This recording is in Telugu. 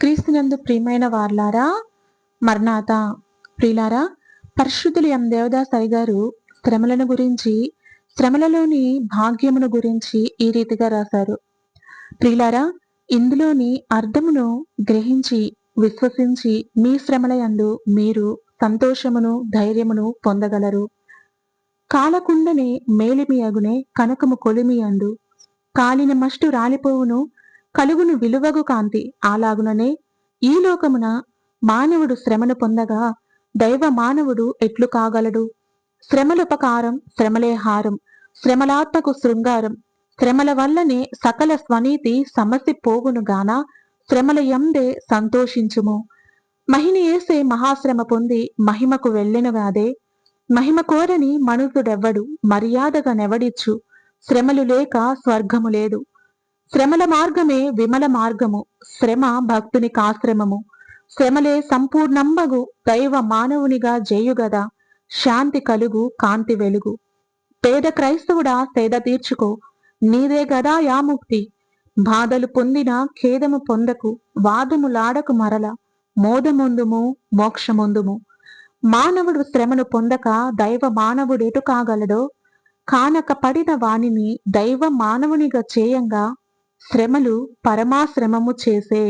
క్రీస్తునందు ప్రియమైన వార్లారా, మర్నాత ప్రియులారా, పరిశుద్ధులు దేవదాసాయి గారు శ్రమలను గురించి, శ్రమలలోని భాగ్యమును గురించి ఈ రీతిగా రాశారు. ప్రియులారా, ఇందులోని అర్థమును గ్రహించి విశ్వసించి మీ శ్రమల యందు మీరు సంతోషమును ధైర్యమును పొందగలరు. కాలకుండనే మేలిమియగునే కనకము కొలిమియందు కాలిన మస్టు రాలిపోవును, కలుగును విలువగు కాంతి. అలాగుననే ఈ లోకమున మానవుడు శ్రమను పొందగా దైవ మానవుడు ఎట్లు కాగలడు? శ్రమలుపకారం, శ్రమలే హారం, శ్రమలాత్మకు శృంగారం. శ్రమల వల్లనే సకల స్వనీతి సమసి పోవునుగాన శ్రమల యందే సంతోషించుము. మహిని ఏసే మహాశ్రమ పొంది మహిమకు వెళ్ళెనుగాదే. మహిమ కోరని మనుషుడెవ్వడు మర్యాదగా నెవడిచ్చు. శ్రమలు లేక స్వర్గము లేదు. శ్రమల మార్గమే విమల మార్గము. శ్రమ భక్తుని కాశ్రమము. శ్రమలే సంపూర్ణంబగు దైవ మానవునిగా జేయుగదా. శాంతి కలుగు కాంతి వెలుగు. పేద క్రైస్తవుడా సేద తీర్చుకో, నీదే గదా యాముక్తి. బాధలు పొందిన ఖేదము పొందకు, వాదములాడకు మరల. మోదముందుము మోక్షముందుము. మానవుడు శ్రమను పొందక దైవ మానవుడెటు కాగలడో, కానక పడిన వానిని దైవ మానవునిగా చేయంగా శ్రమలు పరమాశ్రమము చేసే.